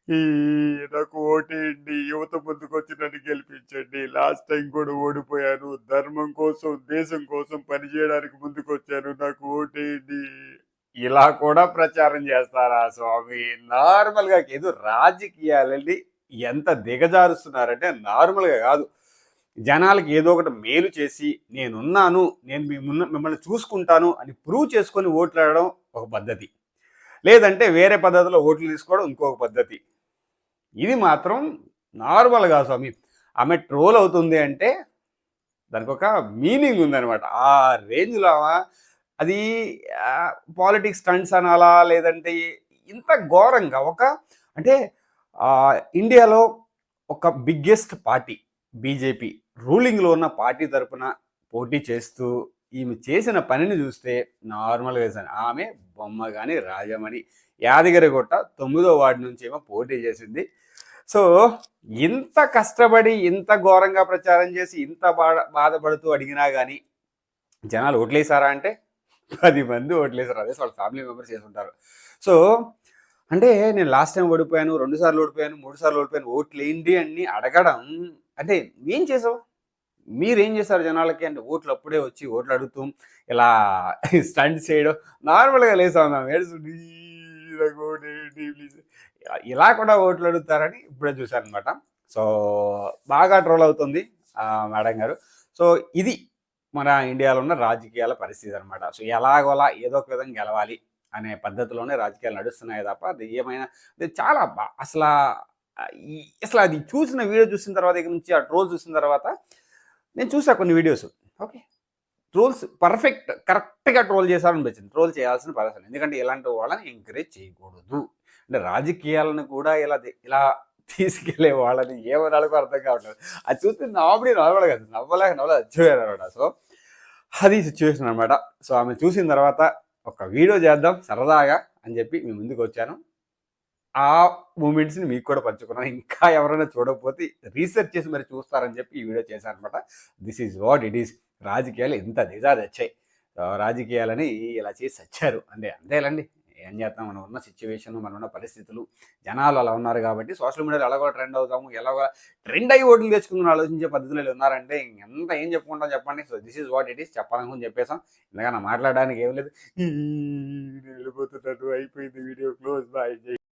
ఈ నాకు ఓటేయండి, యువత ముందుకొచ్చి నన్ను గెలిపించండి. లాస్ట్ టైం కూడా ఓడిపోయాను. ధర్మం కోసం, దేశం కోసం పనిచేయడానికి ముందుకొచ్చాను. నాకు ఓటేయండి. ఇలా కూడా ప్రచారం చేస్తారా స్వామి? నార్మల్‌గా ఏదో రాజకీయాలని ఎంత దిగజారుస్తున్నారంటే నార్మల్‌గా కాదు. జనాలకి ఏదో ఒకటి మేలు చేసి, నేనున్నాను, నేను మిమ్మల్ని చూసుకుంటాను అని ప్రూవ్ చేసుకొని ఓట్లాడడం ఒక పద్ధతి. లేదంటే వేరే పద్ధతిలో ఓట్లు తీసుకోవడం ఇంకొక పద్ధతి. ఇది మాత్రం నార్మల్ కాదు స్వామి. ఆమె ట్రోల్ అవుతుంది అంటే దానికి ఒక మీనింగ్ ఉందనమాట. ఆ రేంజ్‌లో అది పాలిటిక్స్ స్టంట్స్ అనాలా? లేదంటే ఇంత ఘోరంగా అంటే ఇండియాలో ఒక బిగ్గెస్ట్ పార్టీ బీజేపీ రూలింగ్‌లో ఉన్న పార్టీ తరపున పోటీ చేస్తూ ఈమె చేసిన పనిని చూస్తే నార్మల్‌గా చేశాను. ఆమె బొమ్మ గాని రాజమణి. యాదగిరిగుట్ట 9వ వార్డు నుంచి ఏమో పోటీ చేసింది. సో ఇంత కష్టపడి ఇంత ఘోరంగా ప్రచారం చేసి ఇంత బాధపడుతూ అడిగినా కానీ జనాలు ఓట్లేసారా అంటే 10 మంది ఓట్లేసారు. అదే వాళ్ళ ఫ్యామిలీ మెంబర్స్ చేసుంటారు. సో అంటే నేను లాస్ట్ టైం ఓడిపోయాను, 2 సార్లు ఓడిపోయాను, 3 సార్లు ఓడిపోయాను, ఓట్లేంటి అని అడగడం అంటే ఏం చేసావు? మీరేం చేశారు జనాలకి అంటే ఓట్లు అప్పుడే వచ్చి ఓట్లు అడుగుతూ ఇలా స్టంట్స్ చేయడం నార్మల్గా లేసాం ఏడుస్తుంటే ఇలా కూడా ఓట్లు అడుగుతారని ఇప్పుడే చూశాను అనమాట. సో బాగా ట్రోల్ అవుతుంది మేడం గారు. సో ఇది మన ఇండియాలో ఉన్న రాజకీయాల పరిస్థితి అనమాట. సో ఎలాగోలా ఏదో ఒక విధంగా గెలవాలి అనే పద్ధతిలోనే రాజకీయాలు నడుస్తున్నాయి తప్ప అది ఏమైనా చాలా అసలు అది చూసిన వీడియో చూసిన తర్వాత దగ్గర నుంచి ఆ ట్రోల్ చూసిన తర్వాత నేను చూసా కొన్ని వీడియోస్. ఓకే. ట్రోల్స్ కరెక్ట్‌గా ట్రోల్ చేశారనిపించింది. ట్రోల్ చేయాల్సిన పర్సన్. ఎందుకంటే ఇలాంటి వాళ్ళని ఎంకరేజ్ చేయకూడదు. అంటే రాజకీయాలను కూడా ఇలా తీసుకెళ్ళే వాళ్ళని ఏమనాలో అర్థం కావట్లేదు. అది చూస్తే నార్మల్ కాదు. నవ్వలేక చచ్చిపోయాననమాట. సో అది సిచ్యువేషన్ అనమాట. సో ఆమె చూసిన తర్వాత ఒక వీడియో చేద్దాం సరదాగా అని చెప్పి మీ ముందుకు వచ్చాను. ఆ మూమెంట్స్‌ని మీకు కూడా పంచుకున్నాను. ఇంకా ఎవరైనా చూడకపోతే రీసెర్చ్ చేసి మరి చూస్తారని చెప్పి ఈ వీడియో చేశాను అనమాట. This is what it is. రాజకీయాలు ఇంత దిగజారొచ్చాయి. రాజకీయాలని ఇలా చేసి సచ్చారు. అంతేలెండి. ఏం చేస్తాం, మనం ఉన్న సిచ్యువేషన్, మనం ఉన్న పరిస్థితులు, జనాలు అలా ఉన్నారు కాబట్టి సోషల్ మీడియాలో ఎలాగో ట్రెండ్ అవుతాము, ఎలాగో ట్రెండ్ అయ్యి ఓట్లు తెచ్చుకుందాం ఆలోచించే పద్ధతిలో ఉన్నారంటే ఎంత ఏం చెప్పుకుంటాం చెప్పండి. So this is what it is. చెప్పాలనుకుని చెప్పేసాం. ఇంతకన్నా మాట్లాడడానికి ఏం లేదు. వెళ్ళిపోతున్నట్టు అయిపోయింది వీడియో క్లోజ్. బాయ్.